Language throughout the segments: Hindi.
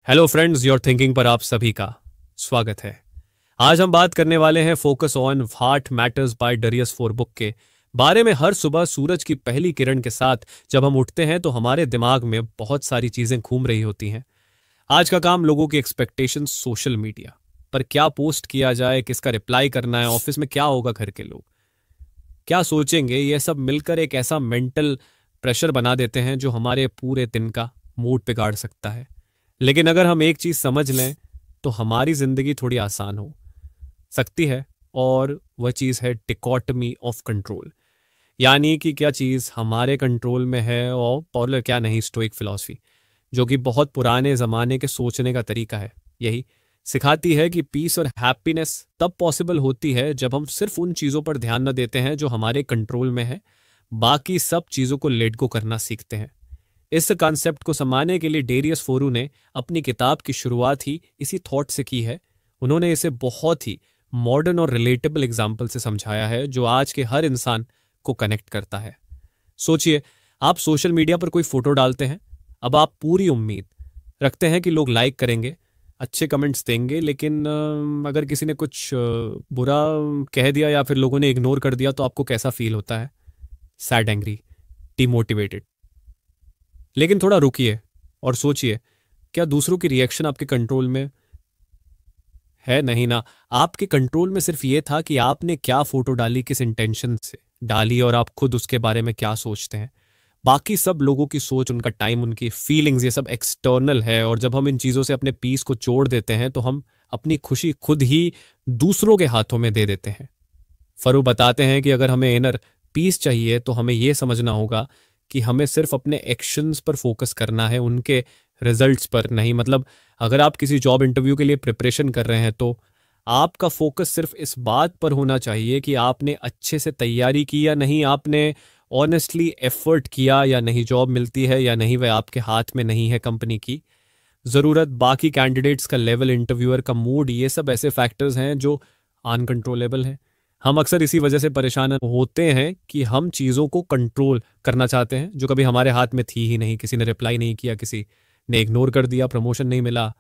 हेलो फ्रेंड्स, योर थिंकिंग पर आप सभी का स्वागत है। आज हम बात करने वाले हैं focus on what matters by Darius Foroux book के बारे में। हर सुबह सूरज की पहली किरण के साथ जब हम उठते हैं तो हमारे दिमाग में बहुत सारी चीजें घूम रही होती हैं। आज का काम लोगों की एक्सपेक्टेशंस, सोशल मीडिया पर क्या पोस्ट किया जाए, किसका रिप्लाई करना है, ऑफिस में क्या होगा, घर के लोग क्या सोचेंगे, ये सब मिलकर एक ऐसा मेंटल प्रेशर बना देते हैं जो हमारे पूरे दिन का मूड बिगाड़ सकता है। लेकिन अगर हम एक चीज समझ लें तो हमारी जिंदगी थोड़ी आसान हो सकती है, और वह चीज है डिकोटमी ऑफ कंट्रोल। यानी कि क्या चीज हमारे कंट्रोल में है और क्या नहीं। स्टोइक फिलॉसफी, जो कि बहुत पुराने जमाने के सोचने का तरीका है, यही सिखाती है कि पीस और हैप्पीनेस तब पॉसिबल होती है जब हम सिर्फ उन चीजों पर ध्यान न देते हैं जो हमारे कंट्रोल में है, बाकी सब चीजों को लेट गो करना सीखते हैं। इस कॉन्सेप्ट को समझाने के लिए डेरियस फोरू ने अपनी किताब की शुरुआत ही इसी थॉट से की है। उन्होंने इसे बहुत ही मॉडर्न और रिलेटेबल एग्जाम्पल से समझाया है जो आज के हर इंसान को कनेक्ट करता है। सोचिए, आप सोशल मीडिया पर कोई फोटो डालते हैं। अब आप पूरी उम्मीद रखते हैं कि लोग लाइक करेंगे, अच्छे कमेंट्स देंगे, लेकिन अगर किसी ने कुछ बुरा कह दिया या फिर लोगों ने इग्नोर कर दिया तो आपको कैसा फील होता है? Sad, angry, demotivated. लेकिन थोड़ा रुकिए और सोचिए, क्या दूसरों की रिएक्शन आपके कंट्रोल में है? नहीं ना। आपके कंट्रोल में सिर्फ ये था कि आपने क्या फोटो डाली, किस इंटेंशन से डाली, और आप खुद उसके बारे में क्या सोचते हैं। बाकी सब लोगों की सोच, उनका टाइम, उनकी फीलिंग्स, ये सब एक्सटर्नल है। और जब हम इन चीजों से अपने पीस को जोड़ देते हैं तो हम अपनी खुशी खुद ही दूसरों के हाथों में दे देते हैं। फरू बताते हैं कि अगर हमें इनर पीस चाहिए तो हमें यह समझना होगा कि हमें सिर्फ अपने एक्शंस पर फोकस करना है, उनके रिजल्ट्स पर नहीं। मतलब अगर आप किसी जॉब इंटरव्यू के लिए प्रिपरेशन कर रहे हैं तो आपका फोकस सिर्फ इस बात पर होना चाहिए कि आपने अच्छे से तैयारी की या नहीं, आपने ऑनेस्टली एफर्ट किया या नहीं, जॉब मिलती है या नहीं, वह आपके हाथ में नहीं है कंपनी की ज़रूरत। बाकी कैंडिडेट्स का लेवल, इंटरव्यूअर का मूड, ये सब ऐसे फैक्टर्स हैं जो अनकंट्रोलेबल हैं। हम अक्सर इसी वजह से परेशान होते हैं कि हम चीज़ों को कंट्रोल करना चाहते हैं जो कभी हमारे हाथ में थी ही नहीं। किसी ने रिप्लाई नहीं किया, किसी ने इग्नोर कर दिया, प्रमोशन नहीं मिला,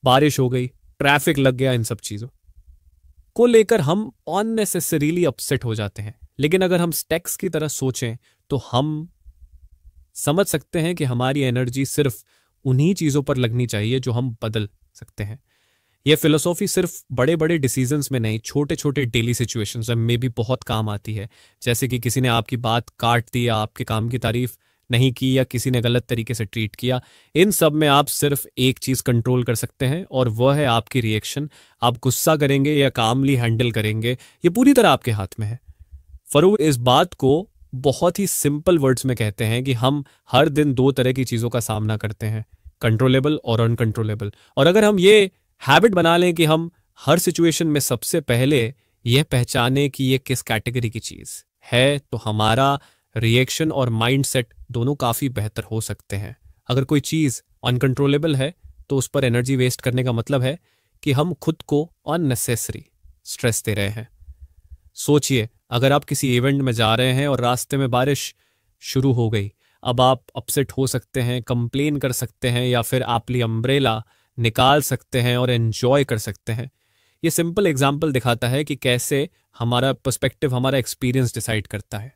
बारिश हो गई, ट्रैफिक लग गया, इन सब चीज़ों को लेकर हम अननेसेसरीली अपसेट हो जाते हैं। लेकिन अगर हम स्टेक्स की तरह सोचें तो हम समझ सकते हैं कि हमारी एनर्जी सिर्फ उन्हीं चीज़ों पर लगनी चाहिए जो हम बदल सकते हैं। यह फिलोसॉफी सिर्फ बड़े बड़े डिसीजंस में नहीं, छोटे छोटे डेली सिचुएशंस में भी बहुत काम आती है। जैसे कि किसी ने आपकी बात काट दी, या आपके काम की तारीफ नहीं की, या किसी ने गलत तरीके से ट्रीट किया। इन सब में आप सिर्फ एक चीज़ कंट्रोल कर सकते हैं, और वह है आपकी रिएक्शन। आप गुस्सा करेंगे या कामली हैंडल करेंगे, ये पूरी तरह आपके हाथ में है। फरू इस बात को बहुत ही सिंपल वर्ड्स में कहते हैं कि हम हर दिन दो तरह की चीज़ों का सामना करते हैं, कंट्रोलेबल और अनकंट्रोलेबल। और अगर हम ये हैबिट बना लें कि हम हर सिचुएशन में सबसे पहले यह पहचाने कि ये किस कैटेगरी की चीज़ है, तो हमारा रिएक्शन और माइंडसेट दोनों काफ़ी बेहतर हो सकते हैं। अगर कोई चीज़ अनकंट्रोलेबल है तो उस पर एनर्जी वेस्ट करने का मतलब है कि हम खुद को अननेसेसरी स्ट्रेस दे रहे हैं। सोचिए, अगर आप किसी इवेंट में जा रहे हैं और रास्ते में बारिश शुरू हो गई, अब आप अपसेट हो सकते हैं, कंप्लेन कर सकते हैं, या फिर आपली अम्ब्रेला निकाल सकते हैं और एंजॉय कर सकते हैं। ये सिंपल एग्जाम्पल दिखाता है कि कैसे हमारा पर्सपेक्टिव, हमारा एक्सपीरियंस डिसाइड करता है।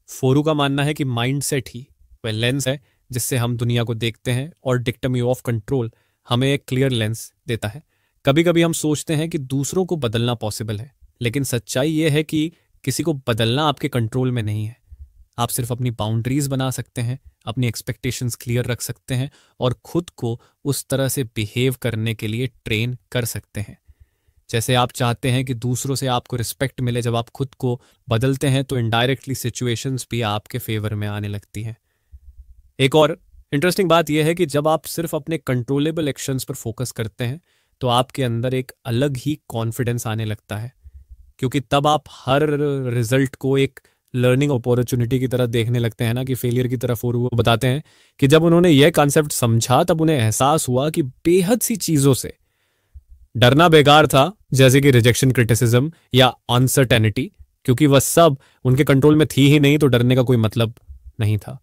फोरू का मानना है कि माइंडसेट ही वह लेंस है जिससे हम दुनिया को देखते हैं, और डिक्टमी ऑफ कंट्रोल हमें एक क्लियर लेंस देता है। कभी कभी हम सोचते हैं कि दूसरों को बदलना पॉसिबल है, लेकिन सच्चाई यह है कि किसी को बदलना आपके कंट्रोल में नहीं है। आप सिर्फ अपनी बाउंड्रीज बना सकते हैं, अपनी एक्सपेक्टेशंस क्लियर रख सकते हैं, और खुद को उस तरह से बिहेव करने के लिए ट्रेन कर सकते हैं जैसे आप चाहते हैं कि दूसरों से आपको रिस्पेक्ट मिले। जब आप खुद को बदलते हैं तो इनडायरेक्टली सिचुएशंस भी आपके फेवर में आने लगती हैं। एक और इंटरेस्टिंग बात यह है कि जब आप सिर्फ अपने कंट्रोलेबल एक्शंस पर फोकस करते हैं तो आपके अंदर एक अलग ही कॉन्फिडेंस आने लगता है, क्योंकि तब आप हर रिजल्ट को एक लर्निंग अपॉर्चुनिटी की तरह देखने लगते हैं ना, कि फेलियर की तरफ। और वो बताते हैं कि जब उन्होंने यह कॉन्सेप्ट समझा तब उन्हें एहसास हुआ कि बेहद सी चीजों से डरना बेकार था, जैसे कि रिजेक्शन, क्रिटिसिज्म या अनसर्टेनिटी, क्योंकि वह सब उनके कंट्रोल में थी ही नहीं, तो डरने का कोई मतलब नहीं था।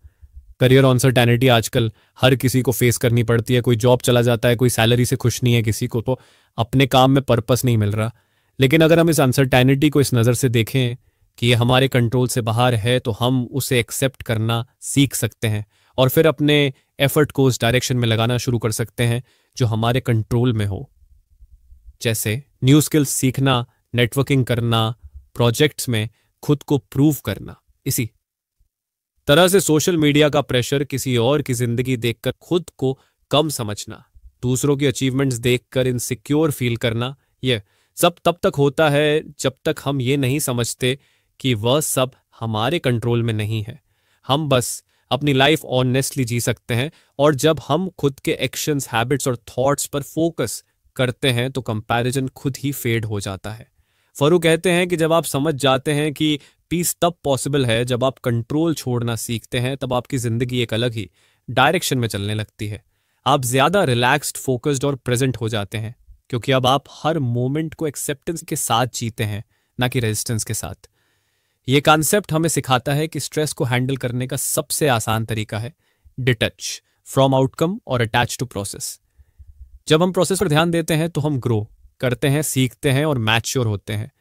करियर अनसर्टेनिटी आजकल हर किसी को फेस करनी पड़ती है। कोई जॉब चला जाता है, कोई सैलरी से खुश नहीं है, किसी को तो अपने काम में पर्पस नहीं मिल रहा। लेकिन अगर हम इस अनसर्टेनिटी को इस नज़र से देखें कि ये हमारे कंट्रोल से बाहर है, तो हम उसे एक्सेप्ट करना सीख सकते हैं और फिर अपने एफर्ट को उस डायरेक्शन में लगाना शुरू कर सकते हैं जो हमारे कंट्रोल में हो। जैसे न्यू स्किल्स सीखना, नेटवर्किंग करना, प्रोजेक्ट्स में खुद को प्रूव करना। इसी तरह से सोशल मीडिया का प्रेशर, किसी और की जिंदगी देखकर खुद को कम समझना, दूसरों की अचीवमेंट्स देखकर इनसिक्योर फील करना, यह सब तब तक होता है जब तक हम ये नहीं समझते कि वह सब हमारे कंट्रोल में नहीं है। हम बस अपनी लाइफ ऑनेस्टली जी सकते हैं, और जब हम खुद के एक्शंस, हैबिट्स और थॉट्स पर फोकस करते हैं तो कंपैरिजन खुद ही फेड हो जाता है। फरू कहते हैं कि जब आप समझ जाते हैं कि पीस तब पॉसिबल है जब आप कंट्रोल छोड़ना सीखते हैं, तब आपकी जिंदगी एक अलग ही डायरेक्शन में चलने लगती है। आप ज्यादा रिलैक्स्ड, फोकस्ड और प्रेजेंट हो जाते हैं, क्योंकि अब आप हर मोमेंट को एक्सेप्टेंस के साथ जीते हैं, ना कि रेजिस्टेंस के साथ। ये कॉन्सेप्ट हमें सिखाता है कि स्ट्रेस को हैंडल करने का सबसे आसान तरीका है डिटच फ्रॉम आउटकम और अटैच टू प्रोसेस। जब हम प्रोसेस पर ध्यान देते हैं तो हम ग्रो करते हैं, सीखते हैं और मैच्योर होते हैं,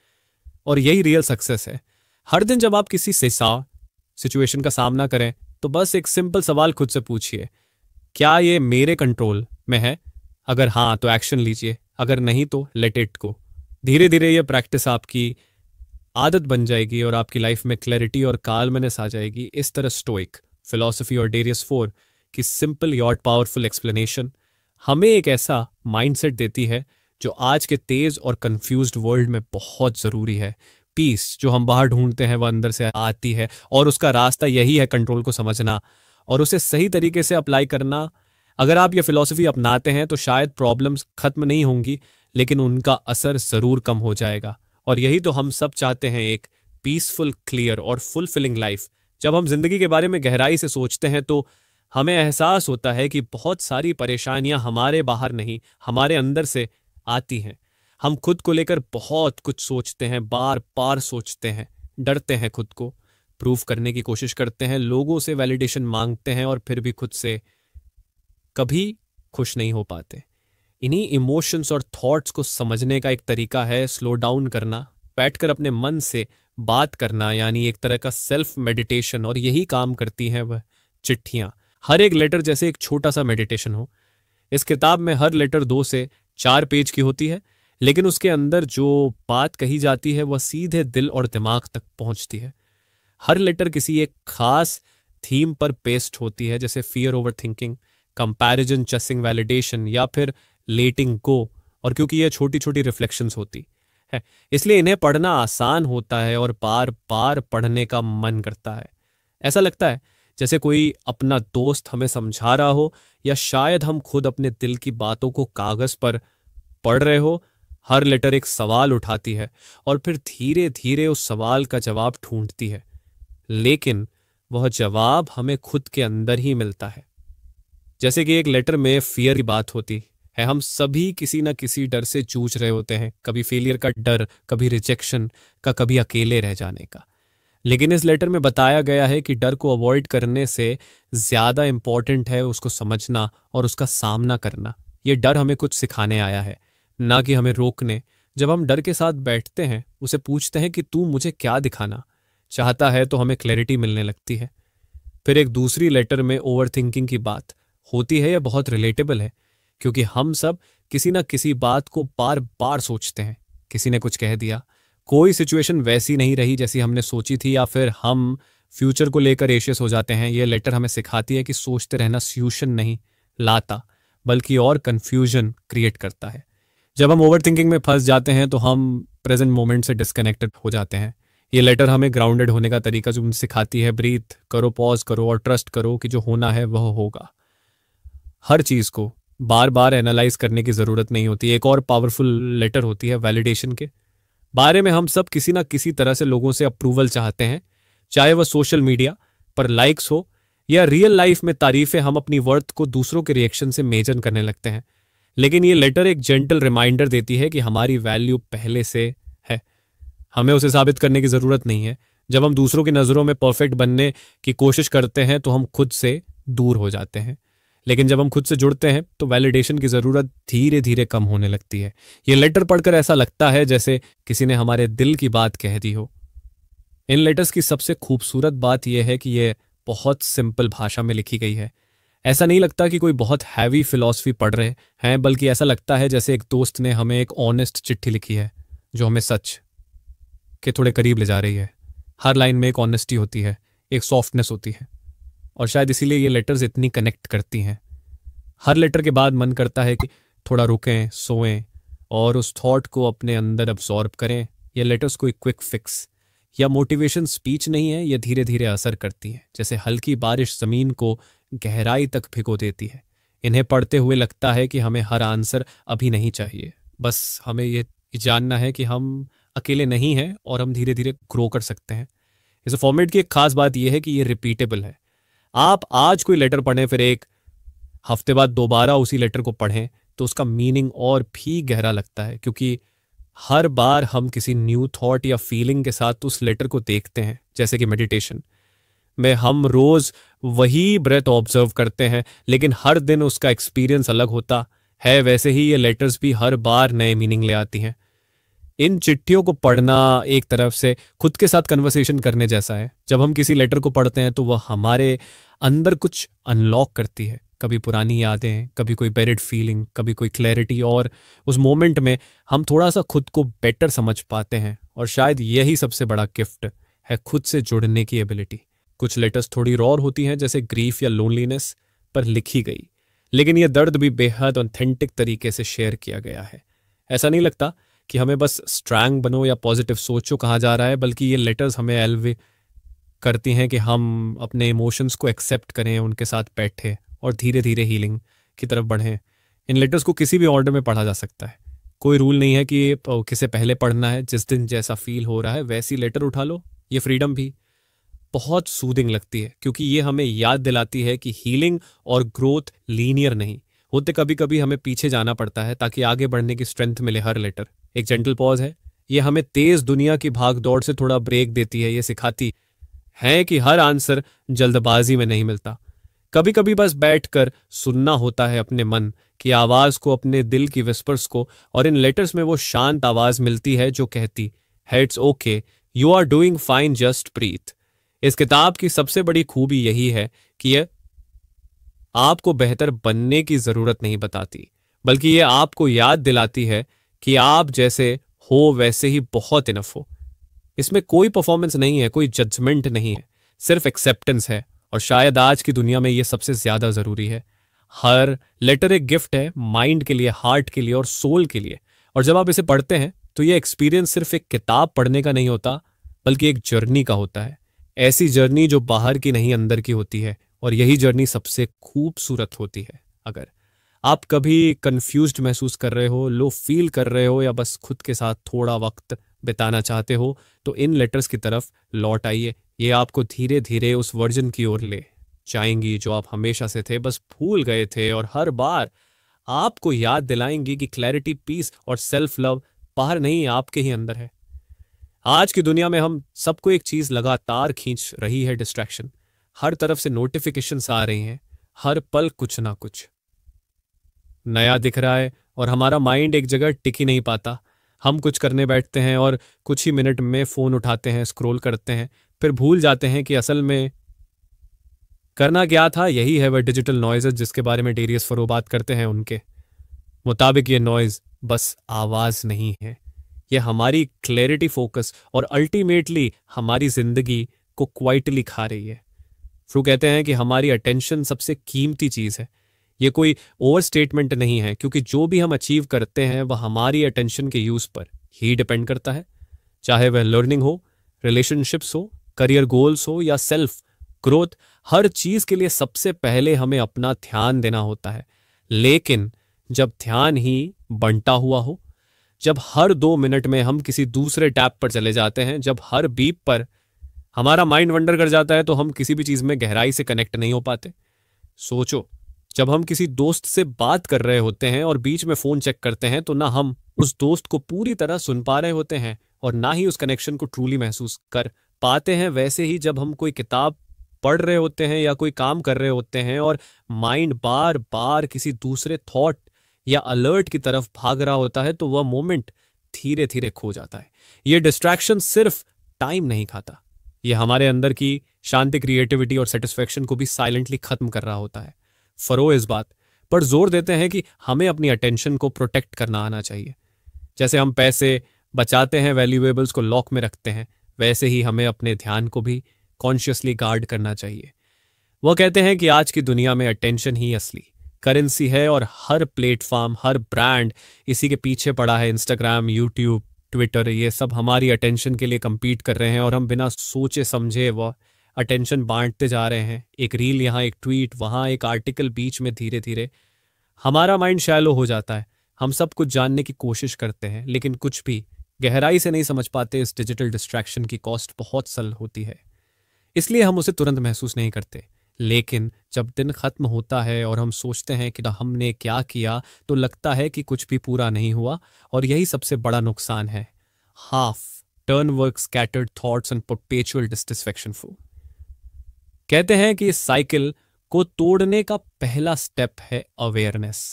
और यही रियल सक्सेस है। हर दिन जब आप किसी सिचुएशन का सामना करें तो बस एक सिंपल सवाल खुद से पूछिए, क्या ये मेरे कंट्रोल में है? अगर हाँ तो एक्शन लीजिए, अगर नहीं तो लेट इट गो। धीरे धीरे ये प्रैक्टिस आपकी आदत बन जाएगी और आपकी लाइफ में क्लैरिटी और काल्मनेस आ जाएगी। इस तरह स्टोइक फिलॉसफी और डेरियस फोर की सिंपल यॉट पावरफुल एक्सप्लेनेशन हमें एक ऐसा माइंडसेट देती है जो आज के तेज और कंफ्यूज्ड वर्ल्ड में बहुत जरूरी है। पीस जो हम बाहर ढूंढते हैं वह अंदर से आती है, और उसका रास्ता यही है कंट्रोल को समझना और उसे सही तरीके से अप्लाई करना। अगर आप ये फिलॉसफी अपनाते हैं तो शायद प्रॉब्लम्स खत्म नहीं होंगी, लेकिन उनका असर जरूर कम हो जाएगा। और यही तो हम सब चाहते हैं, एक पीसफुल, क्लियर और फुलफिलिंग लाइफ। जब हम जिंदगी के बारे में गहराई से सोचते हैं तो हमें एहसास होता है कि बहुत सारी परेशानियां हमारे बाहर नहीं, हमारे अंदर से आती हैं। हम खुद को लेकर बहुत कुछ सोचते हैं, बार बार सोचते हैं, डरते हैं, खुद को प्रूव करने की कोशिश करते हैं, लोगों से वैलिडेशन मांगते हैं और फिर भी खुद से कभी खुश नहीं हो पाते। इन्हीं इमोशंस और थॉट्स को समझने का एक तरीका है स्लो डाउन करना, बैठकर अपने मन से बात करना, यानी एक तरह का सेल्फ मेडिटेशन। और यही काम करती हैं वह चिट्ठियां। हर एक लेटर जैसे एक छोटा सा मेडिटेशन हो। इस किताब में हर लेटर 2 से 4 पेज की होती है, लेकिन उसके अंदर जो बात कही जाती है वह सीधे दिल और दिमाग तक पहुंचती है। हर लेटर किसी एक खास थीम पर पेस्ट होती है, जैसे fear over thinking, comparison, chasing validation या फिर लेटिंग गो। और क्योंकि ये छोटी छोटी रिफ्लेक्शंस होती है, इसलिए इन्हें पढ़ना आसान होता है और बार बार पढ़ने का मन करता है। ऐसा लगता है जैसे कोई अपना दोस्त हमें समझा रहा हो, या शायद हम खुद अपने दिल की बातों को कागज पर पढ़ रहे हो। हर लेटर एक सवाल उठाती है और फिर धीरे धीरे उस सवाल का जवाब ढूंढती है, लेकिन वह जवाब हमें खुद के अंदर ही मिलता है। जैसे कि एक लेटर में फियर की बात होती है। हम सभी किसी ना किसी डर से जूझ रहे होते हैं, कभी फेलियर का डर, कभी रिजेक्शन का, कभी अकेले रह जाने का। लेकिन इस लेटर में बताया गया है कि डर को अवॉइड करने से ज्यादा इंपॉर्टेंट है उसको समझना और उसका सामना करना। ये डर हमें कुछ सिखाने आया है, ना कि हमें रोकने। जब हम डर के साथ बैठते हैं, उसे पूछते हैं कि तू मुझे क्या दिखाना चाहता है, तो हमें क्लैरिटी मिलने लगती है। फिर एक दूसरी लेटर में ओवर थिंकिंग की बात होती है। यह बहुत रिलेटेबल है, क्योंकि हम सब किसी ना किसी बात को बार बार सोचते हैं। किसी ने कुछ कह दिया, कोई सिचुएशन वैसी नहीं रही जैसी हमने सोची थी, या फिर हम फ्यूचर को लेकर एशियस हो जाते हैं। यह लेटर हमें सिखाती है कि सोचते रहना सॉल्यूशन नहीं लाता, बल्कि और कंफ्यूजन क्रिएट करता है। जब हम ओवर थिंकिंग में फंस जाते हैं तो हम प्रेजेंट मोमेंट से डिस्कनेक्टेड हो जाते हैं। ये लेटर हमें ग्राउंडेड होने का तरीका जो सिखाती है, ब्रीथ करो, पॉज करो और ट्रस्ट करो कि जो होना है वह होगा। हर चीज को बार बार एनालाइज करने की जरूरत नहीं होती। एक और पावरफुल लेटर होती है वैलिडेशन के बारे में। हम सब किसी ना किसी तरह से लोगों से अप्रूवल चाहते हैं, चाहे वह सोशल मीडिया पर लाइक्स हो या रियल लाइफ में तारीफें। हम अपनी वर्थ को दूसरों के रिएक्शन से मेजर करने लगते हैं। लेकिन ये लेटर एक जेंटल रिमाइंडर देती है कि हमारी वैल्यू पहले से है, हमें उसे साबित करने की जरूरत नहीं है। जब हम दूसरों की नज़रों में परफेक्ट बनने की कोशिश करते हैं तो हम खुद से दूर हो जाते हैं, लेकिन जब हम खुद से जुड़ते हैं तो वैलिडेशन की ज़रूरत धीरे धीरे कम होने लगती है। ये लेटर पढ़कर ऐसा लगता है जैसे किसी ने हमारे दिल की बात कह दी हो। इन लेटर्स की सबसे खूबसूरत बात यह है कि ये बहुत सिंपल भाषा में लिखी गई है। ऐसा नहीं लगता कि कोई बहुत हैवी फिलॉसफी पढ़ रहे हैं, बल्कि ऐसा लगता है जैसे एक दोस्त ने हमें एक ऑनेस्ट चिट्ठी लिखी है जो हमें सच के थोड़े करीब ले जा रही है। हर लाइन में एक ऑनेस्टी होती है, एक सॉफ्टनेस होती है, और शायद इसीलिए ये लेटर्स इतनी कनेक्ट करती हैं। हर लेटर के बाद मन करता है कि थोड़ा रुकें, सोएं और उस थॉट को अपने अंदर अब्सॉर्ब करें। ये लेटर्स कोई क्विक फिक्स या मोटिवेशन स्पीच नहीं है, ये धीरे धीरे असर करती है, जैसे हल्की बारिश ज़मीन को गहराई तक भिगो देती है। इन्हें पढ़ते हुए लगता है कि हमें हर आंसर अभी नहीं चाहिए, बस हमें ये जानना है कि हम अकेले नहीं हैं और हम धीरे धीरे ग्रो कर सकते हैं। इस फॉर्मेट की एक खास बात यह है कि ये रिपीटेबल है। आप आज कोई लेटर पढ़ें, फिर एक हफ्ते बाद दोबारा उसी लेटर को पढ़ें तो उसका मीनिंग और भी गहरा लगता है, क्योंकि हर बार हम किसी न्यू थॉट या फीलिंग के साथ उस लेटर को देखते हैं। जैसे कि मेडिटेशन में हम रोज वही ब्रेथ ऑब्जर्व करते हैं, लेकिन हर दिन उसका एक्सपीरियंस अलग होता है, वैसे ही ये लेटर्स भी हर बार नए मीनिंग ले आती हैं। इन चिट्ठियों को पढ़ना एक तरफ से खुद के साथ कन्वर्सेशन करने जैसा है। जब हम किसी लेटर को पढ़ते हैं तो वह हमारे अंदर कुछ अनलॉक करती है, कभी पुरानी यादें, कभी कोई बेरिड फीलिंग, कभी कोई क्लैरिटी, और उस मोमेंट में हम थोड़ा सा खुद को बेटर समझ पाते हैं। और शायद यही सबसे बड़ा गिफ्ट है, खुद से जुड़ने की एबिलिटी। कुछ लेटर्स थोड़ी रॉ होती हैं, जैसे ग्रीफ या लोनलीनेस पर लिखी गई, लेकिन यह दर्द भी बेहद ऑथेंटिक तरीके से शेयर किया गया है। ऐसा नहीं लगता कि हमें बस स्ट्रॉन्ग बनो या पॉजिटिव सोचो कहा जा रहा है, बल्कि ये लेटर्स हमें एलवे करती हैं कि हम अपने इमोशंस को एक्सेप्ट करें, उनके साथ बैठे और धीरे धीरे हीलिंग की तरफ बढ़ें। इन लेटर्स को किसी भी ऑर्डर में पढ़ा जा सकता है, कोई रूल नहीं है कि किसे पहले पढ़ना है। जिस दिन जैसा फील हो रहा है वैसी लेटर उठा लो। ये फ्रीडम भी बहुत सूदिंग लगती है, क्योंकि ये हमें याद दिलाती है कि हीलिंग और ग्रोथ लीनियर नहीं होते। कभी कभी हमें पीछे जाना पड़ता है ताकि आगे बढ़ने की स्ट्रेंथ मिले। हर लेटर एक जेंटल पॉज है, ये हमें तेज दुनिया की भाग दौड़ से थोड़ा ब्रेक देती है। ये सिखाती है कि हर आंसर जल्दबाजी में नहीं मिलता, कभी कभी बस बैठकर सुनना होता है अपने मन की आवाज को, अपने दिल की विस्पर्स को। और इन लेटर्स में वो शांत आवाज मिलती है जो कहती है it's okay, you are doing fine, just breathe. इस किताब की सबसे बड़ी खूबी यही है कि यह आपको बेहतर बनने की जरूरत नहीं बताती, बल्कि यह आपको याद दिलाती है कि आप जैसे हो वैसे ही बहुत इनफ हो। इसमें कोई परफॉर्मेंस नहीं है, कोई जजमेंट नहीं है, सिर्फ एक्सेप्टेंस है। और शायद आज की दुनिया में यह सबसे ज्यादा जरूरी है। हर लेटर एक गिफ्ट है, माइंड के लिए, हार्ट के लिए और सोल के लिए। और जब आप इसे पढ़ते हैं तो यह एक्सपीरियंस सिर्फ एक किताब पढ़ने का नहीं होता, बल्कि एक जर्नी का होता है। ऐसी जर्नी जो बाहर की नहीं, अंदर की होती है। और यही जर्नी सबसे खूबसूरत होती है। अगर आप कभी कंफ्यूज्ड महसूस कर रहे हो, लो फील कर रहे हो, या बस खुद के साथ थोड़ा वक्त बिताना चाहते हो, तो इन लेटर्स की तरफ लौट आइए। ये आपको धीरे धीरे उस वर्जन की ओर ले जाएंगी जो आप हमेशा से थे, बस भूल गए थे। और हर बार आपको याद दिलाएंगी कि क्लैरिटी, पीस और सेल्फ लव बाहर नहीं, आपके ही अंदर है। आज की दुनिया में हम सबको एक चीज लगातार खींच रही है, डिस्ट्रैक्शन। हर तरफ से नोटिफिकेशंस आ रही हैं, हर पल कुछ ना कुछ नया दिख रहा है, और हमारा माइंड एक जगह टिक ही नहीं पाता। हम कुछ करने बैठते हैं और कुछ ही मिनट में फोन उठाते हैं, स्क्रॉल करते हैं, फिर भूल जाते हैं कि असल में करना क्या था। यही है वह डिजिटल नॉइजेस जिसके बारे में डेरियस फरो बात करते हैं। उनके मुताबिक ये नॉइज बस आवाज नहीं है, ये हमारी क्लैरिटी, फोकस और अल्टीमेटली हमारी जिंदगी को क्वाइटली खा रही है। फ्रू कहते हैं कि हमारी अटेंशन सबसे कीमती चीज है। ये कोई ओवर स्टेटमेंट नहीं है, क्योंकि जो भी हम अचीव करते हैं वह हमारी अटेंशन के यूज पर ही डिपेंड करता है। चाहे वह लर्निंग हो, रिलेशनशिप्स हो, करियर गोल्स हो या सेल्फ ग्रोथ, हर चीज के लिए सबसे पहले हमें अपना ध्यान देना होता है। लेकिन जब ध्यान ही बंटा हुआ हो, जब हर 2 मिनट में हम किसी दूसरे टैब पर चले जाते हैं, जब हर बीप पर हमारा माइंड वंडर कर जाता है, तो हम किसी भी चीज में गहराई से कनेक्ट नहीं हो पाते। सोचो, जब हम किसी दोस्त से बात कर रहे होते हैं और बीच में फोन चेक करते हैं, तो ना हम उस दोस्त को पूरी तरह सुन पा रहे होते हैं और ना ही उस कनेक्शन को ट्रूली महसूस कर पाते हैं वैसे ही जब हम कोई किताब पढ़ रहे होते हैं या कोई काम कर रहे होते हैं और माइंड बार बार किसी दूसरे थॉट या अलर्ट की तरफ भाग रहा होता है तो वह मोमेंट धीरे धीरे खो जाता है। यह डिस्ट्रैक्शन सिर्फ टाइम नहीं खाता, यह हमारे अंदर की शांति, क्रिएटिविटी और सेटिस्फेक्शन को भी साइलेंटली खत्म कर रहा होता है। फरो इस बात पर जोर देते हैं कि हमें अपनी अटेंशन को प्रोटेक्ट करना आना चाहिए। जैसे हम पैसे बचाते हैं, वैल्यूएबल्स को लॉक में रखते हैं, वैसे ही हमें अपने ध्यान को भी कॉन्शियसली गार्ड करना चाहिए। वो कहते हैं कि आज की दुनिया में अटेंशन ही असली करेंसी है और हर प्लेटफॉर्म, हर ब्रांड इसी के पीछे पड़ा है। इंस्टाग्राम, यूट्यूब, ट्विटर, ये सब हमारी अटेंशन के लिए compete कर रहे हैं और हम बिना सोचे समझे वह अटेंशन बांटते जा रहे हैं। एक रील यहाँ, एक ट्वीट वहाँ, एक आर्टिकल बीच में, धीरे धीरे हमारा माइंड शैलो हो जाता है। हम सब कुछ जानने की कोशिश करते हैं लेकिन कुछ भी गहराई से नहीं समझ पाते। इस डिजिटल डिस्ट्रैक्शन की कॉस्ट बहुत सल होती है, इसलिए हम उसे तुरंत महसूस नहीं करते। लेकिन जब दिन खत्म होता है और हम सोचते हैं कि हमने क्या किया, तो लगता है कि कुछ भी पूरा नहीं हुआ। और यही सबसे बड़ा नुकसान है। Half turn work, scattered thoughts and perpetual dissatisfaction. कहते हैं कि इस साइकिल को तोड़ने का पहला स्टेप है अवेयरनेस।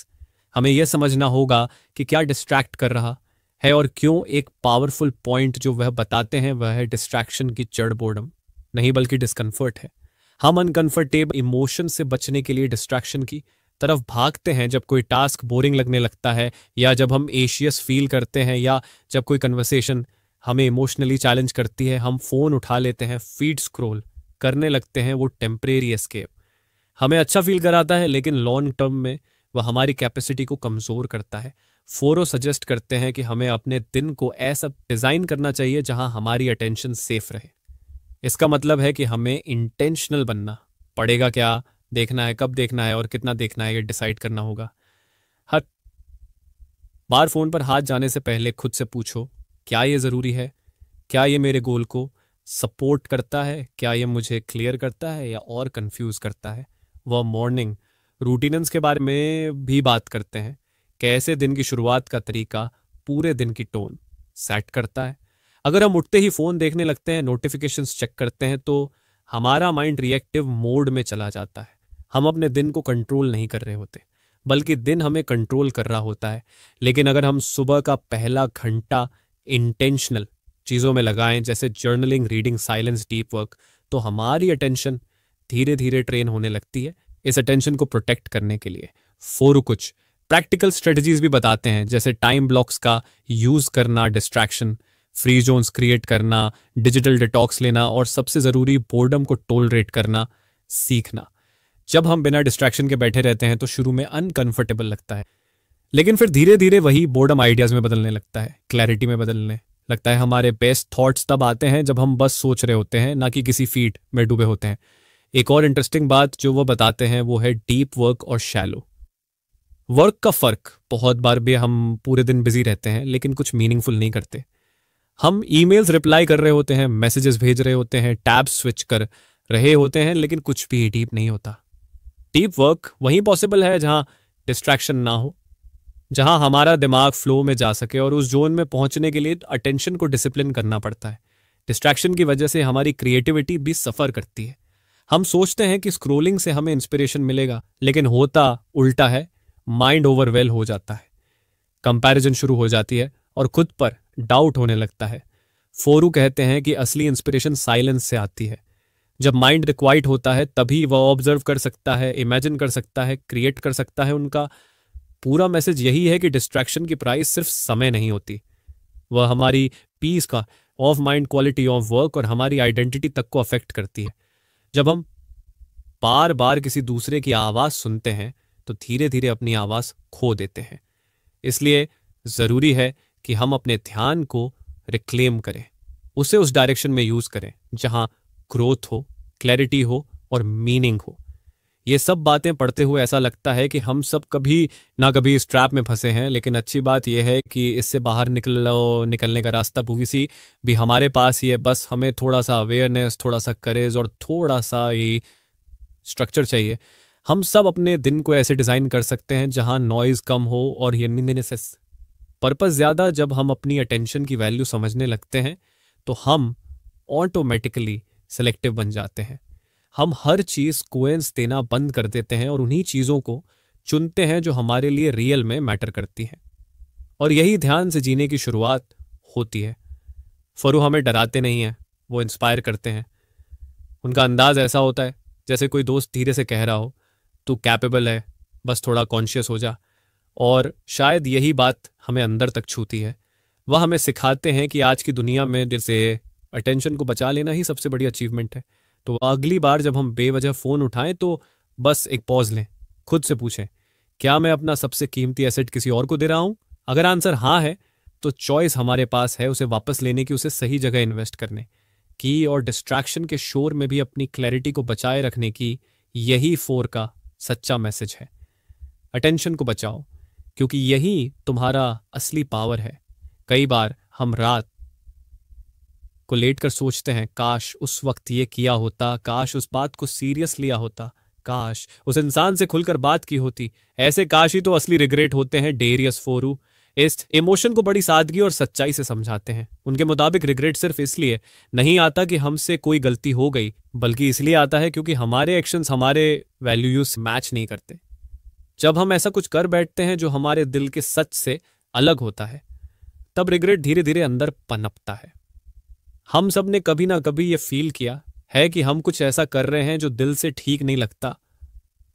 हमें यह समझना होगा कि क्या डिस्ट्रैक्ट कर रहा है और क्यों। एक पावरफुल पॉइंट जो वह बताते हैं वह है डिस्ट्रैक्शन की जड़ बोर्डम नहीं बल्कि डिस्कम्फर्ट है। हम अनकंफर्टेबल इमोशन से बचने के लिए डिस्ट्रैक्शन की तरफ भागते हैं जब कोई टास्क बोरिंग लगने लगता है, या जब हम एशियस फील करते हैं, या जब कोई कन्वर्सेशन हमें इमोशनली चैलेंज करती है। हम फोन उठा लेते हैं, फीड स्क्रॉल करने लगते हैं। वो टेम्परेरी एस्केप हमें अच्छा फील कराता है लेकिन लॉन्ग टर्म में वह हमारी कैपेसिटी को कमज़ोर करता है। फोरो सजेस्ट करते हैं कि हमें अपने दिन को ऐसा डिज़ाइन करना चाहिए जहां हमारी अटेंशन सेफ रहे। इसका मतलब है कि हमें इंटेंशनल बनना पड़ेगा। क्या देखना है, कब देखना है और कितना देखना है, ये डिसाइड करना होगा। हर बार फ़ोन पर हाथ जाने से पहले खुद से पूछो, क्या ये ज़रूरी है? क्या ये मेरे गोल को सपोर्ट करता है? क्या ये मुझे क्लियर करता है या और कंफ्यूज करता है? वह मॉर्निंग रूटीन्स के बारे में भी बात करते हैं। कैसे दिन की शुरुआत का तरीका पूरे दिन की टोन सेट करता है। अगर हम उठते ही फ़ोन देखने लगते हैं, नोटिफिकेशंस चेक करते हैं, तो हमारा माइंड रिएक्टिव मोड में चला जाता है। हम अपने दिन को कंट्रोल नहीं कर रहे होते बल्कि दिन हमें कंट्रोल कर रहा होता है। लेकिन अगर हम सुबह का पहला घंटा इंटेंशनल चीज़ों में लगाएं, जैसे journaling, reading, silence, deep work, तो हमारी अटेंशन धीरे धीरे ट्रेन होने लगती है। इस अटेंशन को प्रोटेक्ट करने के लिए फोरू कुछ प्रैक्टिकल स्ट्रेटजीज भी बताते हैं, जैसे टाइम ब्लॉक्स का यूज़ करना, डिस्ट्रैक्शन फ्री जोन्स क्रिएट करना, डिजिटल डिटॉक्स लेना और सबसे ज़रूरी बोर्डम को टोलरेट करना सीखना। जब हम बिना डिस्ट्रैक्शन के बैठे रहते हैं तो शुरू में अनकंफर्टेबल लगता है, लेकिन फिर धीरे धीरे वही बोर्डम आइडियाज़ में बदलने लगता है, क्लैरिटी में बदलने लगता है। हमारे बेस्ट थॉट्स तब आते हैं जब हम बस सोच रहे होते हैं, ना कि किसी फीड में डूबे होते हैं। एक और इंटरेस्टिंग बात जो वो बताते हैं वो है डीप वर्क और शैलो वर्क का फ़र्क। बहुत बार भी हम पूरे दिन बिजी रहते हैं लेकिन कुछ मीनिंगफुल नहीं करते। हम ईमेल्स रिप्लाई कर रहे होते हैं, मैसेजेस भेज रहे होते हैं, टैब्स स्विच कर रहे होते हैं, लेकिन कुछ भी डीप नहीं होता। डीप वर्क वहीं पॉसिबल है जहां डिस्ट्रैक्शन ना हो, जहां हमारा दिमाग फ्लो में जा सके, और उस जोन में पहुंचने के लिए अटेंशन को डिसिप्लिन करना पड़ता है। डिस्ट्रैक्शन की वजह से हमारी क्रिएटिविटी भी सफ़र करती है। हम सोचते हैं कि स्क्रोलिंग से हमें इंस्पिरेशन मिलेगा, लेकिन होता उल्टा है। माइंड ओवरवेल हो जाता है, कंपैरिजन शुरू हो जाती है और खुद पर डाउट होने लगता है। फोरू कहते हैं कि असली इंस्पिरेशन साइलेंस से आती है। जब माइंड रिक्वाइट होता है तभी वह ऑब्जर्व कर सकता है, इमेजिन कर सकता है, क्रिएट कर सकता है। उनका पूरा मैसेज यही है कि डिस्ट्रैक्शन की प्राइस सिर्फ समय नहीं होती, वह हमारी पीस का, of mind, quality of work और हमारी आइडेंटिटी तक को अफेक्ट करती है। जब हम बार बार किसी दूसरे की आवाज़ सुनते हैं तो धीरे धीरे अपनी आवाज़ खो देते हैं। इसलिए ज़रूरी है कि हम अपने ध्यान को रिक्लेम करें, उसे उस डायरेक्शन में यूज़ करें जहां ग्रोथ हो, क्लैरिटी हो और मीनिंग हो। ये सब बातें पढ़ते हुए ऐसा लगता है कि हम सब कभी ना कभी इस ट्रैप में फंसे हैं, लेकिन अच्छी बात यह है कि इससे बाहर निकलने का रास्ता किसी भी हमारे पास ही है। बस हमें थोड़ा सा अवेयरनेस, थोड़ा सा करेज और थोड़ा सा ये स्ट्रक्चर चाहिए। हम सब अपने दिन को ऐसे डिज़ाइन कर सकते हैं जहां नॉइज़ कम हो और यूनिनेस पर्पस ज़्यादा। जब हम अपनी अटेंशन की वैल्यू समझने लगते हैं तो हम ऑटोमेटिकली सेलेक्टिव बन जाते हैं। हम हर चीज़ कोएंस देना बंद कर देते हैं और उन्हीं चीज़ों को चुनते हैं जो हमारे लिए रियल में मैटर करती हैं। और यही ध्यान से जीने की शुरुआत होती है। फरू हमें डराते नहीं हैं, वो इंस्पायर करते हैं। उनका अंदाज ऐसा होता है जैसे कोई दोस्त धीरे से कह रहा हो, तू कैपेबल है, बस थोड़ा कॉन्शियस हो जा। और शायद यही बात हमें अंदर तक छूती है। वह हमें सिखाते हैं कि आज की दुनिया में जैसे अटेंशन को बचा लेना ही सबसे बड़ी अचीवमेंट है। तो अगली बार जब हम बेवजह फ़ोन उठाएं तो बस एक पॉज लें, खुद से पूछें, क्या मैं अपना सबसे कीमती एसेट किसी और को दे रहा हूं? अगर आंसर हाँ है तो चॉइस हमारे पास है उसे वापस लेने की, उसे सही जगह इन्वेस्ट करने की और डिस्ट्रैक्शन के शोर में भी अपनी क्लैरिटी को बचाए रखने की। यही फोर का सच्चा मैसेज है। अटेंशन को बचाओ, क्योंकि यही तुम्हारा असली पावर है। कई बार हम रात को लेट कर सोचते हैं, काश उस वक्त ये किया होता, काश उस बात को सीरियस लिया होता, काश उस इंसान से खुलकर बात की होती। ऐसे काश ही तो असली रिग्रेट होते हैं। डेरियस फोरू इस इमोशन को बड़ी सादगी और सच्चाई से समझाते हैं। उनके मुताबिक रिग्रेट सिर्फ इसलिए नहीं आता कि हमसे कोई गलती हो गई, बल्कि इसलिए आता है क्योंकि हमारे एक्शंस हमारे वैल्यूज मैच नहीं करते। जब हम ऐसा कुछ कर बैठते हैं जो हमारे दिल के सच से अलग होता है, तब रिग्रेट धीरे धीरे अंदर पनपता है। हम सब ने कभी ना कभी ये फील किया है कि हम कुछ ऐसा कर रहे हैं जो दिल से ठीक नहीं लगता,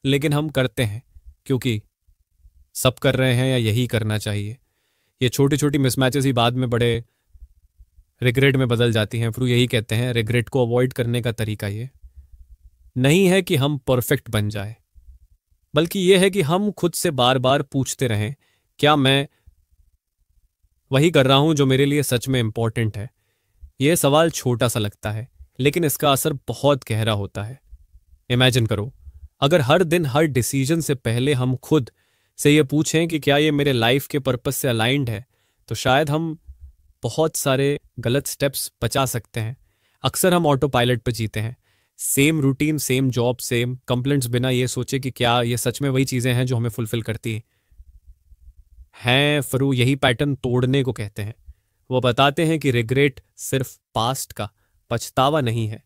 लेकिन हम करते हैं क्योंकि सब कर रहे हैं या यही करना चाहिए। ये छोटी छोटी मिसमैचेस ही बाद में बड़े रिग्रेट में बदल जाती हैं। फिर यही कहते हैं, रिग्रेट को अवॉइड करने का तरीका ये नहीं है कि हम परफेक्ट बन जाए, बल्कि यह है कि हम खुद से बार बार पूछते रहें, क्या मैं वही कर रहा हूं जो मेरे लिए सच में इंपॉर्टेंट है? यह सवाल छोटा सा लगता है, लेकिन इसका असर बहुत गहरा होता है। इमेजिन करो, अगर हर दिन हर डिसीजन से पहले हम खुद से ये पूछें कि क्या ये मेरे लाइफ के पर्पस से अलाइंड है, तो शायद हम बहुत सारे गलत स्टेप्स बचा सकते हैं। अक्सर हम ऑटो पायलट पर जीते हैं, same routine, same job, same complaints, बिना ये सोचे कि क्या ये सच में वही चीज़ें हैं जो हमें फुलफिल करती हैं। फरू यही पैटर्न तोड़ने को कहते हैं। वो बताते हैं कि रिग्रेट सिर्फ पास्ट का पछतावा नहीं है,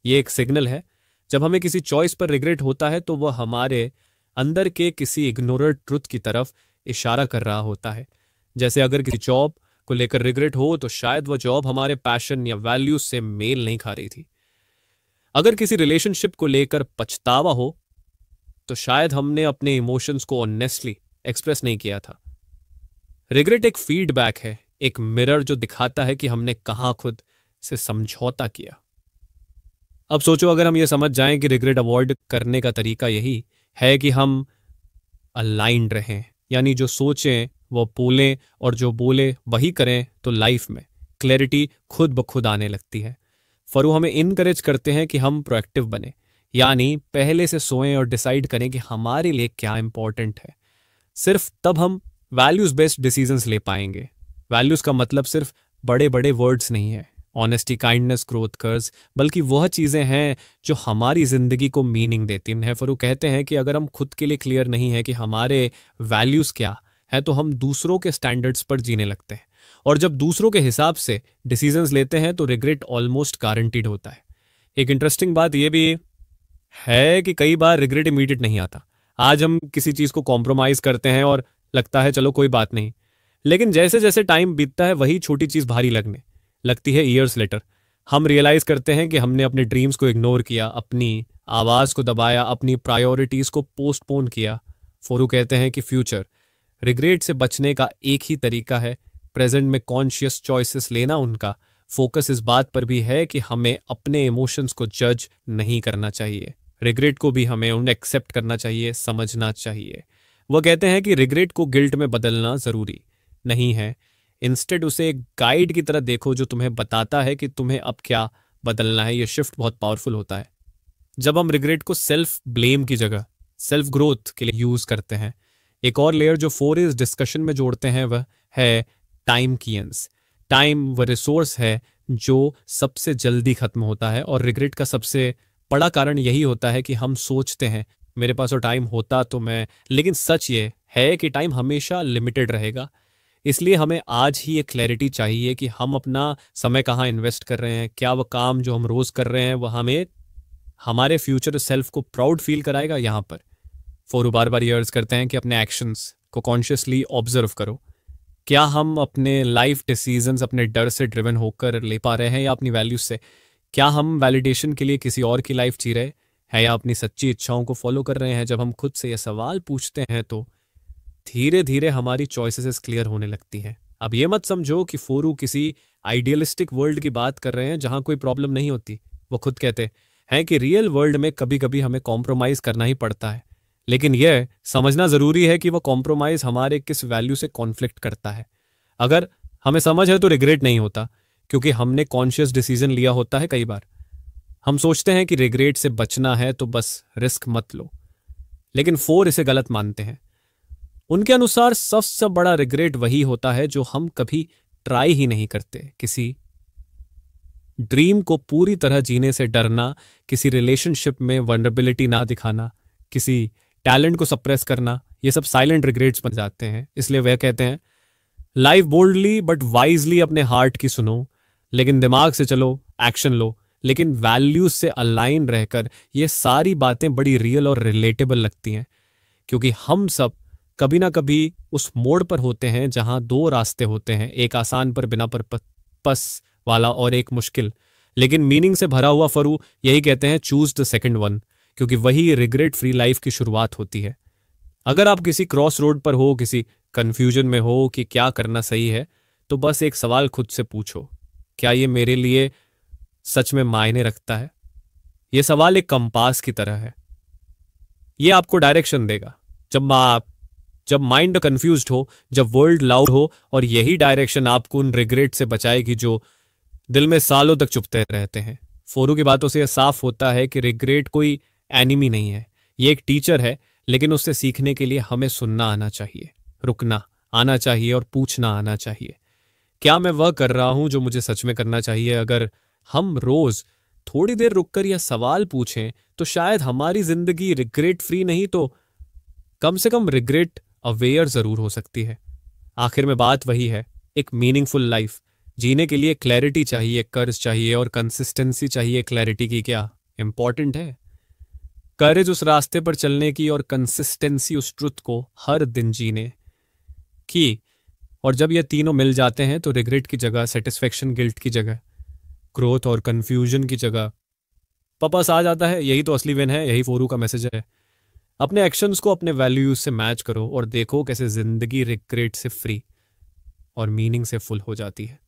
ये एक सिग्नल है। जब हमें किसी चॉइस पर रिग्रेट होता है तो वह हमारे अंदर के किसी इग्नोर्ड ट्रुथ की तरफ इशारा कर रहा होता है। जैसे अगर किसी जॉब को लेकर रिग्रेट हो तो शायद वह जॉब हमारे पैशन या वैल्यूज से मेल नहीं खा रही थी। अगर किसी रिलेशनशिप को लेकर पछतावा हो तो शायद हमने अपने इमोशंस को ऑनेस्टली एक्सप्रेस नहीं किया था। रिग्रेट एक फीडबैक है, एक मिरर जो दिखाता है कि हमने कहां खुद से समझौता किया। अब सोचो, अगर हम ये समझ जाएं कि रिग्रेट अवॉइड करने का तरीका यही है कि हम अलाइंड रहें, यानी जो सोचें वो बोलें और जो बोले वही करें, तो लाइफ में क्लैरिटी खुद ब खुद आने लगती है। फरू हमें इनकरेज करते हैं कि हम प्रोएक्टिव बने, यानी पहले से सोएं और डिसाइड करें कि हमारे लिए क्या इंपॉर्टेंट है। सिर्फ तब हम वैल्यूज बेस्ड डिसीजंस ले पाएंगे। वैल्यूज का मतलब सिर्फ बड़े बड़े वर्ड्स नहीं है, ऑनेस्टी, काइंडनेस, ग्रोथ कर्ज, बल्कि वह चीज़ें हैं जो हमारी ज़िंदगी को मीनिंग देती हैं। फरू कहते हैं कि अगर हम खुद के लिए क्लियर नहीं है कि हमारे वैल्यूज़ क्या है, तो हम दूसरों के स्टैंडर्ड्स पर जीने लगते हैं, और जब दूसरों के हिसाब से डिसीजंस लेते हैं तो रिग्रेट ऑलमोस्ट गारंटीड होता है। एक इंटरेस्टिंग बात यह भी है कि कई बार रिग्रेट इमीडिएट नहीं आता। आज हम किसी चीज़ को कॉम्प्रोमाइज़ करते हैं और लगता है चलो कोई बात नहीं, लेकिन जैसे जैसे टाइम बीतता है वही छोटी चीज़ भारी लगने लगती है। ईयर्स लेटर हम रियलाइज करते हैं कि हमने अपने ड्रीम्स को इग्नोर किया, अपनी आवाज़ को दबाया, अपनी प्रायोरिटीज़ को पोस्टपोन किया। फोरू कहते हैं कि फ्यूचर रिग्रेट से बचने का एक ही तरीका है, प्रेजेंट में कॉन्शियस चॉइसेस लेना। उनका फोकस इस बात पर भी है कि हमें अपने इमोशंस को जज नहीं करना चाहिए, रिग्रेट को भी हमें उन्हें एक्सेप्ट करना चाहिए, समझना चाहिए। वह कहते हैं कि रिग्रेट को गिल्ट में बदलना ज़रूरी नहीं है, इंस्टेड उसे एक गाइड की तरह देखो जो तुम्हें बताता है कि तुम्हें अब क्या बदलना है। यह शिफ्ट बहुत पावरफुल होता है जब हम रिग्रेट को सेल्फ ब्लेम की जगह सेल्फ ग्रोथ के लिए यूज़ करते हैं। एक और लेयर जो फोर इस डिस्कशन में जोड़ते हैं वह है टाइम कीयंस। टाइम वह रिसोर्स है जो सबसे जल्दी खत्म होता है, और रिग्रेट का सबसे बड़ा कारण यही होता है कि हम सोचते हैं मेरे पास और टाइम होता तो मैं, लेकिन सच ये है कि टाइम हमेशा लिमिटेड रहेगा। इसलिए हमें आज ही एक क्लैरिटी चाहिए कि हम अपना समय कहाँ इन्वेस्ट कर रहे हैं, क्या वो काम जो हम रोज़ कर रहे हैं वो हमें हमारे फ्यूचर सेल्फ को प्राउड फील कराएगा। यहाँ पर फोरू बार बार ये अर्ज करते हैं कि अपने एक्शंस को कॉन्शियसली ऑब्जर्व करो। क्या हम अपने लाइफ डिसीजंस अपने डर से ड्रिवन होकर ले पा रहे हैं या अपनी वैल्यूज से? क्या हम वैलिडेशन के लिए किसी और की लाइफ जी रहे हैं या अपनी सच्ची इच्छाओं को फॉलो कर रहे हैं? जब हम खुद से ये सवाल पूछते हैं तो धीरे धीरे हमारी चॉइसेस क्लियर होने लगती हैं। अब ये मत समझो कि फोरू किसी आइडियलिस्टिक वर्ल्ड की बात कर रहे हैं जहां कोई प्रॉब्लम नहीं होती। वो खुद कहते हैं कि रियल वर्ल्ड में कभी कभी हमें कॉम्प्रोमाइज करना ही पड़ता है, लेकिन यह समझना जरूरी है कि वो कॉम्प्रोमाइज हमारे किस वैल्यू से कॉन्फ्लिक्ट करता है। अगर हमें समझ है तो रिग्रेट नहीं होता, क्योंकि हमने कॉन्शियस डिसीजन लिया होता है। कई बार हम सोचते हैं कि रिग्रेट से बचना है तो बस रिस्क मत लो, लेकिन फोर इसे गलत मानते हैं। उनके अनुसार सबसे बड़ा रिग्रेट वही होता है जो हम कभी ट्राई ही नहीं करते। किसी ड्रीम को पूरी तरह जीने से डरना, किसी रिलेशनशिप में वल्नरेबिलिटी ना दिखाना, किसी टैलेंट को सप्रेस करना, ये सब साइलेंट रिग्रेट्स बन जाते हैं। इसलिए वह कहते हैं लाइफ बोल्डली बट वाइजली अपने हार्ट की सुनो, लेकिन दिमाग से चलो, एक्शन लो, लेकिन वैल्यूज से अलाइन रहकर। ये सारी बातें बड़ी रियल और रिलेटेबल लगती हैं, क्योंकि हम सब कभी ना कभी उस मोड़ पर होते हैं जहां दो रास्ते होते हैं, एक आसान पर बिना पर्पस वाला और एक मुश्किल लेकिन मीनिंग से भरा हुआ। फरू यही कहते हैं चूज द सेकंड वन, क्योंकि वही रिग्रेट फ्री लाइफ की शुरुआत होती है। अगर आप किसी क्रॉस रोड पर हो, किसी कंफ्यूजन में हो कि क्या करना सही है, तो बस एक सवाल खुद से पूछो, क्या ये मेरे लिए सच में मायने रखता है? यह सवाल एक कंपास की तरह है, ये आपको डायरेक्शन देगा जब माइंड कंफ्यूज्ड हो, जब वर्ल्ड लाउड हो, और यही डायरेक्शन आपको उन रिग्रेट से बचाएगी जो दिल में सालों तक चुभते रहते हैं। फोरू की बातों से यह साफ होता है कि रिग्रेट कोई एनिमी नहीं है, ये एक टीचर है, लेकिन उससे सीखने के लिए हमें सुनना आना चाहिए, रुकना आना चाहिए और पूछना आना चाहिए, क्या मैं वह कर रहा हूं जो मुझे सच में करना चाहिए? अगर हम रोज थोड़ी देर रुककर यह सवाल पूछें तो शायद हमारी जिंदगी रिग्रेट फ्री नहीं तो कम से कम रिग्रेट अवेयर जरूर हो सकती है। आखिर में बात वही है, एक मीनिंगफुल लाइफ जीने के लिए क्लैरिटी चाहिए, कर्ज चाहिए और कंसिस्टेंसी चाहिए। क्लैरिटी की क्या इंपॉर्टेंट है, करेज उस रास्ते पर चलने की और कंसिस्टेंसी उस ट्रुथ को हर दिन जीने की। और जब ये तीनों मिल जाते हैं तो रिग्रेट की जगह सेटिस्फेक्शन, गिल्ट की जगह ग्रोथ और कंफ्यूजन की जगह पर्पस आ जाता है। यही तो असली विन है, यही फोरू का मैसेज है। अपने एक्शंस को अपने वैल्यूज से मैच करो और देखो कैसे जिंदगी रिग्रेट से फ्री और मीनिंग से फुल हो जाती है।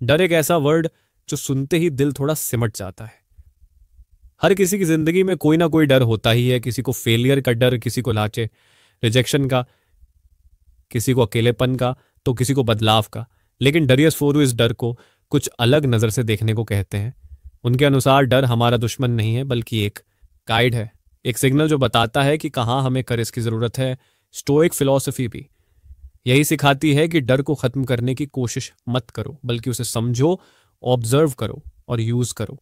डर एक ऐसा वर्ड जो सुनते ही दिल थोड़ा सिमट जाता है। हर किसी की जिंदगी में कोई ना कोई डर होता ही है, किसी को फेलियर का डर, किसी को लाचे रिजेक्शन का, किसी को अकेलेपन का, तो किसी को बदलाव का। लेकिन डरियस फोरू इस डर को कुछ अलग नजर से देखने को कहते हैं। उनके अनुसार डर हमारा दुश्मन नहीं है, बल्कि एक गाइड है, एक सिग्नल जो बताता है कि कहाँ हमें करेज की जरूरत है। स्टोइक फिलॉसफी भी यही सिखाती है कि डर को खत्म करने की कोशिश मत करो, बल्कि उसे समझो, ऑब्जर्व करो और यूज करो।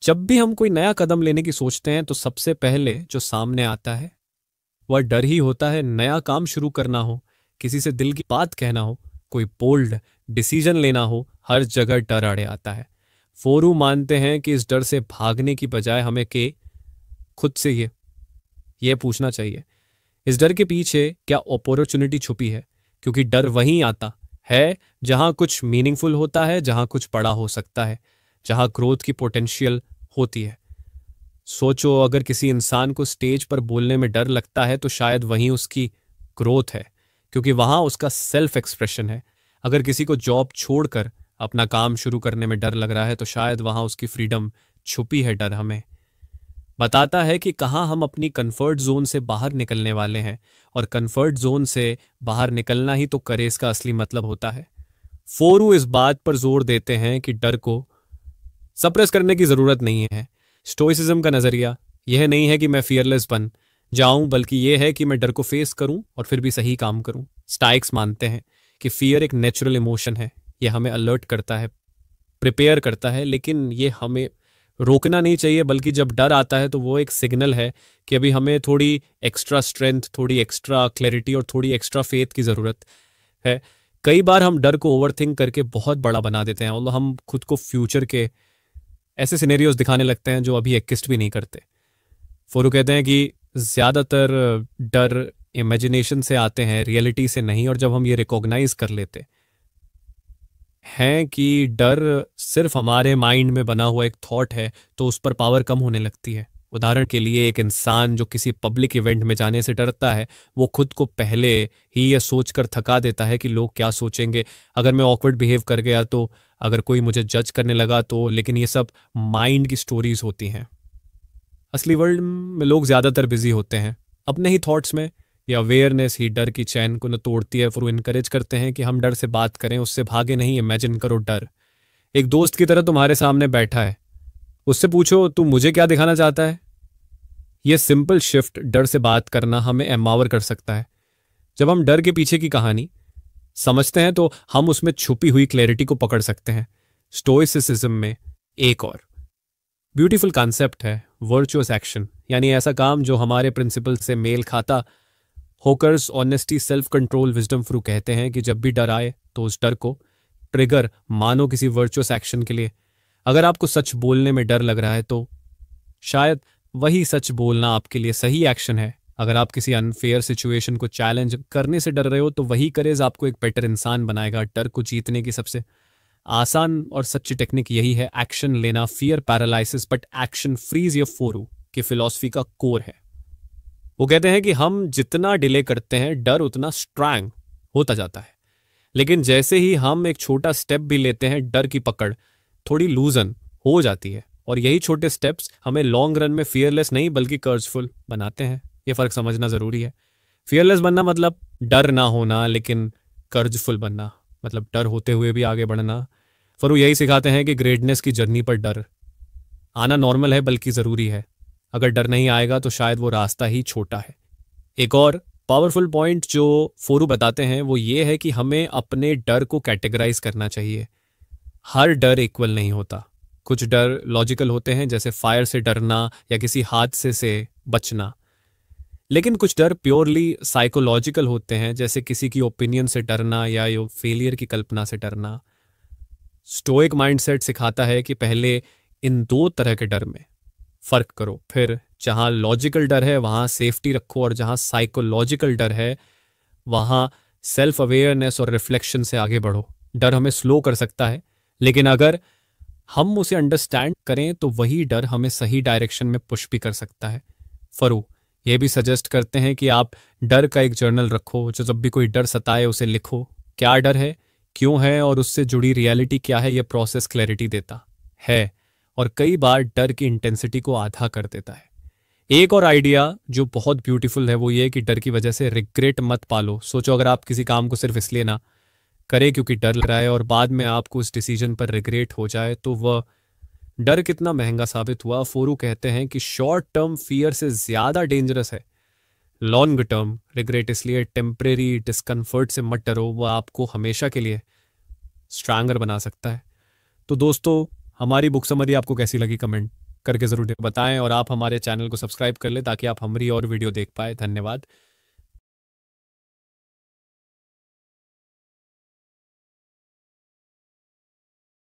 जब भी हम कोई नया कदम लेने की सोचते हैं तो सबसे पहले जो सामने आता है वह डर ही होता है। नया काम शुरू करना हो, किसी से दिल की बात कहना हो, कोई बोल्ड डिसीजन लेना हो, हर जगह डर आड़े आता है। फोरू मानते हैं कि इस डर से भागने की बजाय हमें खुद से ये पूछना चाहिए, इस डर के पीछे क्या अपॉर्चुनिटी छुपी है? क्योंकि डर वहीं आता है जहां कुछ मीनिंगफुल होता है, जहां कुछ बड़ा हो सकता है, जहां ग्रोथ की पोटेंशियल होती है। सोचो, अगर किसी इंसान को स्टेज पर बोलने में डर लगता है तो शायद वहीं उसकी ग्रोथ है, क्योंकि वहां उसका सेल्फ एक्सप्रेशन है। अगर किसी को जॉब छोड़कर अपना काम शुरू करने में डर लग रहा है तो शायद वहां उसकी फ्रीडम छुपी है। डर हमें बताता है कि कहाँ हम अपनी कंफर्ट जोन से बाहर निकलने वाले हैं, और कंफर्ट जोन से बाहर निकलना ही तो करेज का असली मतलब होता है। फोरू इस बात पर जोर देते हैं कि डर को सप्रेस करने की जरूरत नहीं है। स्टोइसिज्म का नजरिया यह नहीं है कि मैं फियरलेस बन जाऊं, बल्कि यह है कि मैं डर को फेस करूं और फिर भी सही काम करूं। स्टाइक्स मानते हैं कि फियर एक नेचुरल इमोशन है, यह हमें अलर्ट करता है, प्रिपेयर करता है, लेकिन यह हमें रोकना नहीं चाहिए। बल्कि जब डर आता है तो वो एक सिग्नल है कि अभी हमें थोड़ी एक्स्ट्रा स्ट्रेंथ, थोड़ी एक्स्ट्रा क्लैरिटी और थोड़ी एक्स्ट्रा फेथ की ज़रूरत है। कई बार हम डर को ओवरथिंक करके बहुत बड़ा बना देते हैं और हम खुद को फ्यूचर के ऐसे सिनेरियोज दिखाने लगते हैं जो अभी एग्जिस्ट भी नहीं करते। फोरू कहते हैं कि ज़्यादातर डर इमेजिनेशन से आते हैं, रियलिटी से नहीं। और जब हम ये रिकॉग्नाइज कर लेते हैं कि डर सिर्फ हमारे माइंड में बना हुआ एक थॉट है, तो उस पर पावर कम होने लगती है। उदाहरण के लिए, एक इंसान जो किसी पब्लिक इवेंट में जाने से डरता है, वो खुद को पहले ही ये सोचकर थका देता है कि लोग क्या सोचेंगे, अगर मैं ऑकवर्ड बिहेव कर गया तो, अगर कोई मुझे जज करने लगा तो। लेकिन ये सब माइंड की स्टोरीज होती हैं। असली वर्ल्ड में लोग ज़्यादातर बिजी होते हैं अपने ही थॉट्स में। ये अवेयरनेस ही डर की चैन को न तोड़ती है। फिर वो इनकरेज करते हैं कि हम डर से बात करें, उससे भागे नहीं। इमेजिन करो डर एक दोस्त की तरह तुम्हारे सामने बैठा है, उससे पूछो तू मुझे क्या दिखाना चाहता है। यह सिंपल शिफ्ट डर से बात करना हमें एम्पावर कर सकता है। जब हम डर के पीछे की कहानी समझते हैं तो हम उसमें छुपी हुई क्लैरिटी को पकड़ सकते हैं। स्टोइसिज्म में एक और ब्यूटीफुल कॉन्सेप्ट है वर्चुअस एक्शन, यानी ऐसा काम जो हमारे प्रिंसिपल से मेल खाता। होकर्स ऑनेस्टी, सेल्फ कंट्रोल, विजडम फ्रू कहते हैं कि जब भी डर आए तो उस डर को ट्रिगर मानो किसी वर्चुअस एक्शन के लिए। अगर आपको सच बोलने में डर लग रहा है तो शायद वही सच बोलना आपके लिए सही एक्शन है। अगर आप किसी अनफेयर सिचुएशन को चैलेंज करने से डर रहे हो तो वही करेज आपको एक बेटर इंसान बनाएगा। डर को जीतने की सबसे आसान और सच्ची टेक्निक यही है, एक्शन लेना। Fear paralysis but action freeze your फोरू की फिलॉसफी का कोर है। वो कहते हैं कि हम जितना डिले करते हैं डर उतना स्ट्रांग होता जाता है, लेकिन जैसे ही हम एक छोटा स्टेप भी लेते हैं डर की पकड़ थोड़ी लूजन हो जाती है। और यही छोटे स्टेप्स हमें लॉन्ग रन में फियरलेस नहीं बल्कि कर्जफुल बनाते हैं। ये फर्क समझना जरूरी है। फियरलेस बनना मतलब डर ना होना, लेकिन कर्जफुल बनना मतलब डर होते हुए भी आगे बढ़ना। फिर वो यही सिखाते हैं कि ग्रेटनेस की जर्नी पर डर आना नॉर्मल है बल्कि ज़रूरी है। अगर डर नहीं आएगा तो शायद वो रास्ता ही छोटा है। एक और पावरफुल पॉइंट जो फोरू बताते हैं वो ये है कि हमें अपने डर को कैटेगराइज करना चाहिए। हर डर इक्वल नहीं होता। कुछ डर लॉजिकल होते हैं, जैसे फायर से डरना या किसी हादसे से बचना। लेकिन कुछ डर प्योरली साइकोलॉजिकल होते हैं, जैसे किसी की ओपिनियन से डरना या फेलियर की कल्पना से डरना। स्टोइक माइंडसेट सिखाता है कि पहले इन दो तरह के डर में फर्क करो, फिर जहां लॉजिकल डर है वहां सेफ्टी रखो, और जहां साइकोलॉजिकल डर है वहां सेल्फ अवेयरनेस और रिफ्लेक्शन से आगे बढ़ो। डर हमें स्लो कर सकता है, लेकिन अगर हम उसे अंडरस्टैंड करें तो वही डर हमें सही डायरेक्शन में पुश भी कर सकता है। फरू ये भी सजेस्ट करते हैं कि आप डर का एक जर्नल रखो, जो जब भी कोई डर सताए उसे लिखो। क्या डर है, क्यों है, और उससे जुड़ी रियलिटी क्या है। यह प्रोसेस क्लैरिटी देता है और कई बार डर की इंटेंसिटी को आधा कर देता है। एक और आइडिया जो बहुत ब्यूटीफुल है वो ये कि डर की वजह से रिग्रेट मत पालो। सोचो अगर आप किसी काम को सिर्फ इसलिए ना करें क्योंकि डर लग रहा है और बाद में आपको उस डिसीजन पर रिग्रेट हो जाए तो वह डर कितना महंगा साबित हुआ। फोरू कहते हैं कि शॉर्ट टर्म फियर से ज्यादा डेंजरस है लॉन्ग टर्म रिग्रेट। इसलिए टेम्परेरी डिस्कम्फर्ट से मत डरो, वह आपको हमेशा के लिए स्ट्रांगर बना सकता है। तो दोस्तों, हमारी बुक समरी आपको कैसी लगी कमेंट करके ज़रूर बताएं, और आप हमारे चैनल को सब्सक्राइब कर लें ताकि आप हमारी और वीडियो देख पाए। धन्यवाद।